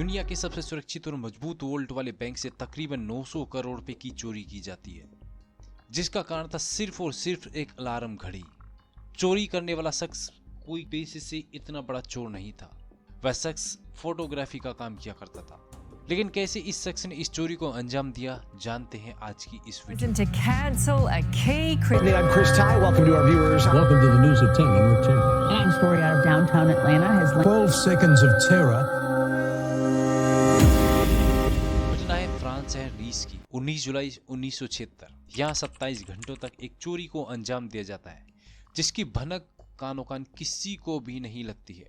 दुनिया के सबसे सुरक्षित और मजबूत वोल्ट वाले बैंक से तकरीबन 900 करोड़ रुपए की चोरी की जाती है, जिसका कारण था सिर्फ और सिर्फ एक अलार्म घड़ी। चोरी करने वाला शख्स कोई पेशे से इतना बड़ा चोर नहीं था। वह शख्स फोटोग्राफी का काम किया करता था। लेकिन कैसे इस शख्स ने इस चोरी को अंजाम दिया, जानते हैं आज की इस video. To cancel a key I'm Chris Ty. Welcome to our viewers. Welcome to the news at 10. I'm Rick Taylor. crime story out of downtown Atlanta has 12 seconds of terror. घटना है फ्रांस है रीस की 19 जुलाई 1976। यहाँ 27 घंटों तक एक चोरी को अंजाम दिया जाता है, जिसकी भनक कानो कान किसी को भी नहीं लगती है।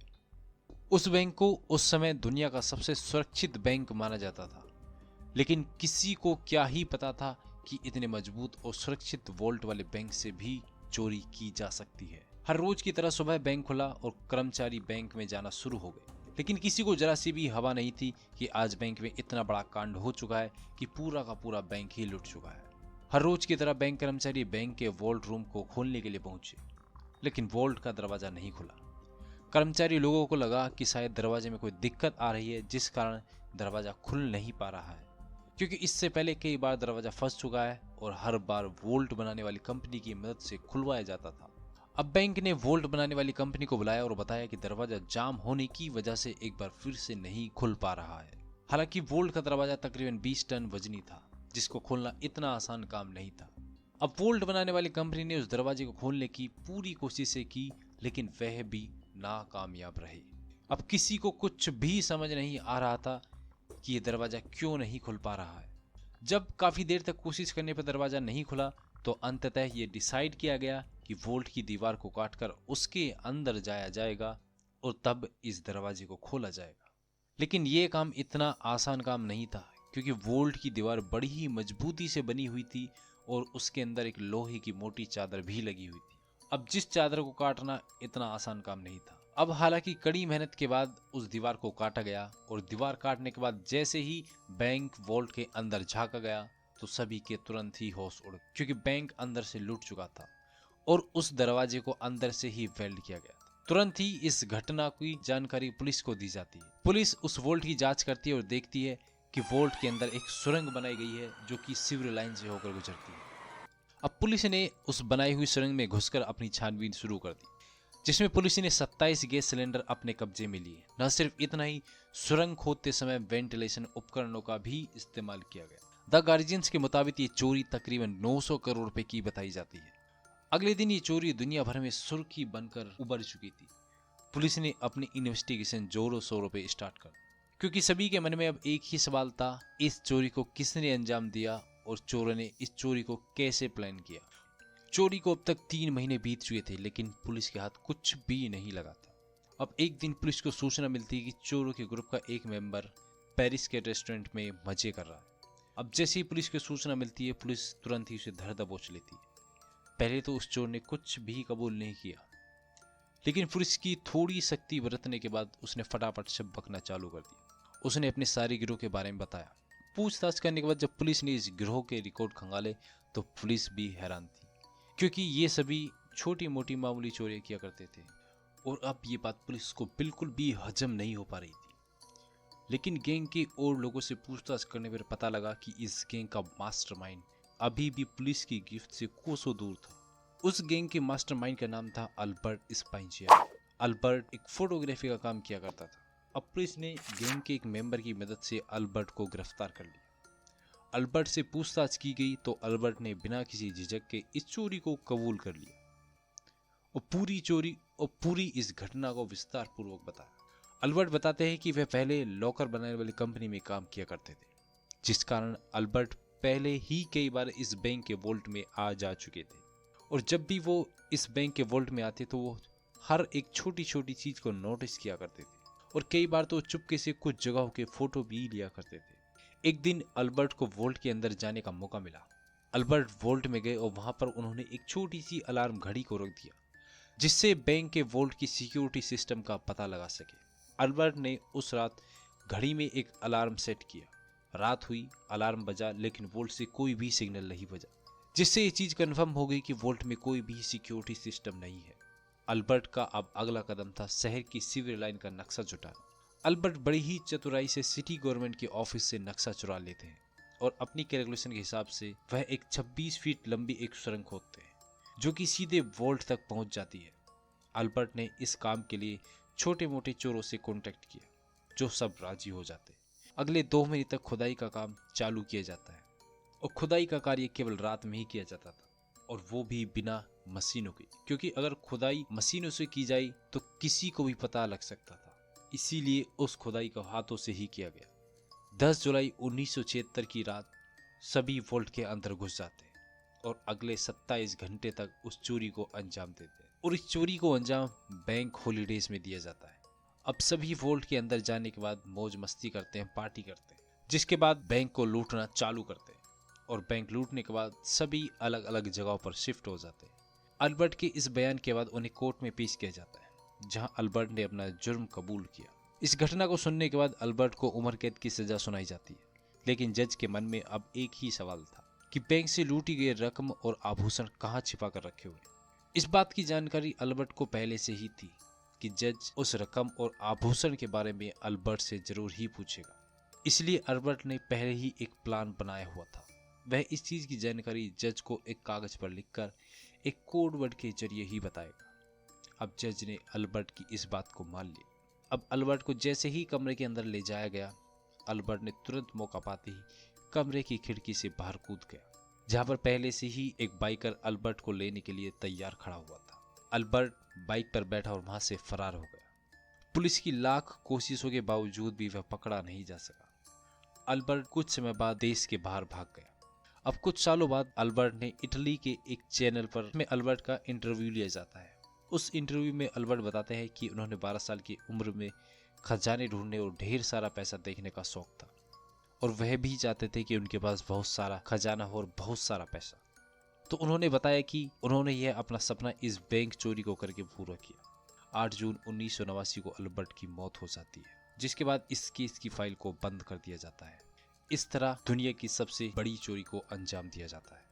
उस बैंक को उस समय दुनिया का सबसे सुरक्षित बैंक माना जाता था, लेकिन किसी को क्या ही पता था कि इतने मजबूत और सुरक्षित वोल्ट वाले बैंक से भी चोरी की जा सकती है। हर रोज की तरह सुबह बैंक खुला और कर्मचारी बैंक में जाना शुरू हो गए, लेकिन किसी को जरा सी भी हवा नहीं थी कि आज बैंक में इतना बड़ा कांड हो चुका है कि पूरा का पूरा बैंक ही लुट चुका है। हर रोज की तरह बैंक कर्मचारी बैंक के वोल्ट रूम को खोलने के लिए पहुंचे, लेकिन वोल्ट का दरवाजा नहीं खुला। कर्मचारी लोगों को लगा कि शायद दरवाजे में कोई दिक्कत आ रही है, जिस कारण दरवाजा खुल नहीं पा रहा है, क्योंकि इससे पहले कई बार दरवाजा फंस चुका है और हर बार वोल्ट बनाने वाली कंपनी की मदद से खुलवाया जाता था। अब बैंक ने वोल्ट बनाने वाली कंपनी को बुलाया और बताया कि दरवाजा जाम होने की वजह से एक बार फिर से नहीं खुल पा रहा है। हालांकि वोल्ट का दरवाजा तकरीबन 20 टन वजनी था, जिसको खोलना इतना आसान काम नहीं था। अब वोल्ट बनाने वाली कंपनी ने उस दरवाजे को खोलने की पूरी कोशिशें की, लेकिन वह भी नाकामयाब रहे। अब किसी को कुछ भी समझ नहीं आ रहा था कि यह दरवाजा क्यों नहीं खुल पा रहा है। जब काफी देर तक कोशिश करने पर दरवाजा नहीं खुला, तो अंततः यह डिसाइड किया गया कि वोल्ट की दीवार को काटकर उसके अंदर जाया जाएगा और तब इस दरवाजे को खोला जाएगा। लेकिन यह काम इतना आसान काम नहीं था, क्योंकि वोल्ट की दीवार बड़ी ही मजबूती से बनी हुई थी और उसके अंदर एक लोहे की मोटी चादर भी लगी हुई थी। अब जिस चादर को काटना इतना आसान काम नहीं था। अब हालांकि कड़ी मेहनत के बाद उस दीवार को काटा गया और दीवार काटने के बाद जैसे ही बैंक वोल्ट के अंदर झांका गया, तो सभी के तुरंत ही होश उड़ गए, क्योंकि बैंक अंदर से लूट चुका था और उस दरवाजे को अंदर से ही वेल्ड किया गया था। तुरंत ही इस घटना की जानकारी पुलिस को दी जाती है। पुलिस उस वोल्ट की जांच करती है और देखती है कि वोल्ट के अंदर एक सुरंग बनाई गई है, जो कि सीवर लाइन से होकर गुजरती है। अब पुलिस ने उस बनाई हुई सुरंग में घुसकर अपनी छानबीन शुरू कर दी, जिसमें पुलिस ने 27 गैस सिलेंडर अपने कब्जे में लिए। न सिर्फ इतना ही, सुरंग खोदते समय वेंटिलेशन उपकरणों का भी इस्तेमाल किया गया। द गार्जियंस के मुताबिक ये चोरी तकरीबन 900 करोड़ रुपए की बताई जाती है। अगले दिन ये चोरी दुनिया भर में सुर्खी बनकर उभर चुकी थी। पुलिस ने अपनी इन्वेस्टिगेशन जोरों शोरों पे स्टार्ट कर दी, क्योंकि सभी के मन में अब एक ही सवाल था, इस चोरी को किसने अंजाम दिया और चोरों ने इस चोरी को कैसे प्लान किया। चोरी को अब तक 3 महीने बीत चुके थे, लेकिन पुलिस के हाथ कुछ भी नहीं लगा था। अब एक दिन पुलिस को सूचना मिलती है कि चोरों के ग्रुप का एक मेंबर पेरिस के रेस्टोरेंट में मजे कर रहा है। अब जैसे ही पुलिस को सूचना मिलती है, पुलिस तुरंत ही उसे धर दबोच लेती है। पहले तो उस चोर ने कुछ भी कबूल नहीं किया, लेकिन पुलिस की थोड़ी सख्ती बरतने के बाद उसने फटाफट से बकना चालू कर दिया। उसने अपने सारे गिरोह के बारे में बताया। पूछताछ करने के बाद जब पुलिस ने इस गिरोह के रिकॉर्ड खंगाले, तो पुलिस भी हैरान थी, क्योंकि ये सभी छोटी मोटी मामूली चोरियां किया करते थे और अब ये बात पुलिस को बिल्कुल भी हजम नहीं हो पा रही थी। लेकिन गैंग के और लोगों से पूछताछ करने पर पता लगा कि इस गैंग का मास्टरमाइंड अभी भी पुलिस की गिरफ्त से कोसों दूर था। उस गैंग के मास्टरमाइंड का नाम था अल्बर्ट स्पाइंजिया। अल्बर्ट एक फोटोग्राफी का काम किया करता था। अब पुलिस ने गैंग के एक मेंबर की मदद से अल्बर्ट को गिरफ्तार कर लिया। अल्बर्ट से पूछताछ की गई तो अल्बर्ट ने बिना किसी झिझक के इस चोरी को कबूल कर लिया और पूरी चोरी और पूरी इस घटना को विस्तार पूर्वक बताया। अल्बर्ट बताते हैं कि वह पहले लॉकर बनाने वाली कंपनी में काम किया करते थे, जिस कारण अल्बर्ट पहले ही कई बार इस बैंक के वोल्ट में आ जा चुके थे और जब भी वो इस बैंक के वोल्ट में आते तो वो हर एक छोटी छोटी चीज को नोटिस किया करते थे और कई बार तो चुपके से कुछ जगहों के फोटो भी लिया करते थे। एक दिन अल्बर्ट को वोल्ट के अंदर जाने का मौका मिला। अल्बर्ट वोल्ट में गए और वहां पर उन्होंने एक छोटी सी अलार्म घड़ी को रख दिया, जिससे बैंक के वोल्ट की सिक्योरिटी सिस्टम का पता लगा सके। अल्बर्ट ने उस रात घड़ी में एक अलार्म सेट किया। रात हुई, अलार्म बजा, लेकिन वोल्ट से कोई भी सिग्नल नहीं बजा, जिससे ये चीज कंफर्म हो गई कि वोल्ट में कोई भी सिक्योरिटी सिस्टम नहीं है। अल्बर्ट का अब अगला कदम था शहर की सीवर लाइन का नक्शा जुटाना। अल्बर्ट बड़ी ही चतुराई से सिटी गवर्नमेंट के ऑफिस से नक्शा चुरा लेते हैं और अपनी कैलकुलेशन के हिसाब से वह एक 26 फीट लंबी एक सुरंग खोदते हैं जो कि सीधे वोल्ट तक पहुंच जाती है। अल्बर्ट ने इस काम के लिए छोटे मोटे चोरों से कॉन्टेक्ट किया जो सब राजी हो जाते। अगले 2 महीने तक खुदाई का काम चालू किया जाता है और खुदाई का कार्य केवल रात में ही किया जाता था और वो भी बिना मशीनों के, क्योंकि अगर खुदाई मशीनों से की जाए तो किसी को भी पता लग सकता था। इसीलिए उस खुदाई को हाथों से ही किया गया। 10 जुलाई 1976 की रात सभी वोल्ट के अंदर घुस जाते हैं और अगले 27 घंटे तक उस चोरी को अंजाम देते हैं और इस चोरी को अंजाम बैंक हॉलीडेज में दिया जाता है। अब सभी वोल्ट के अंदर जाने के बाद मौज मस्ती करते हैं, पार्टी करते हैं, जिसके बाद बैंक को लूटना चालू करते हैं और बैंक लूटने के बाद सभी अलग अलग जगहों पर शिफ्ट हो जाते हैं। अल्बर्ट के इस बयान के बाद उन्हें कोर्ट में पेश किया जाता है जहां अल्बर्ट ने अपना जुर्म कबूल किया। इस घटना को सुनने के बाद अल्बर्ट को उम्र कैद की सजा सुनाई जाती है, लेकिन जज के मन में अब एक ही सवाल था कि बैंक से लूटी गई रकम और आभूषण कहां छिपा कर रखे हुए। इस बात की जानकारी अल्बर्ट को पहले से ही थी कि जज उस रकम और आभूषण के बारे में अल्बर्ट से जरूर ही पूछेगा, इसलिए अल्बर्ट ने पहले ही एक प्लान बनाया हुआ था। वह इस चीज की जानकारी जज को एक कागज पर लिखकर एक कोड वर्ड के जरिए ही बताएगा। अब जज ने अल्बर्ट की इस बात को मान लिया। अब अल्बर्ट को जैसे ही कमरे के अंदर ले जाया गया, अल्बर्ट ने तुरंत मौका पाते ही कमरे की खिड़की से बाहर कूद गया, जहां पर पहले से ही एक बाइकर अल्बर्ट को लेने के लिए तैयार खड़ा हुआ था। अल्बर्ट बाइक पर बैठा और वहां से फरार हो गया। पुलिस की लाख कोशिशों के बावजूद भी वह पकड़ा नहीं जा सका। अल्बर्ट कुछ समय बाद देश के बाहर भाग गया। अब कुछ सालों बाद अल्बर्ट ने इटली के एक चैनल पर में अल्बर्ट का इंटरव्यू लिया जाता है। उस इंटरव्यू में अल्बर्ट बताते हैं कि उन्होंने 12 साल की उम्र में खजाने ढूंढने और ढेर सारा पैसा देखने का शौक था और वह भी चाहते थे कि उनके पास बहुत सारा खजाना हो और बहुत सारा पैसा। तो उन्होंने बताया कि उन्होंने यह अपना सपना इस बैंक चोरी को करके पूरा किया। 8 जून 1989 को अल्बर्ट की मौत हो जाती है, जिसके बाद इस केस की फाइल को बंद कर दिया जाता है। इस तरह दुनिया की सबसे बड़ी चोरी को अंजाम दिया जाता है।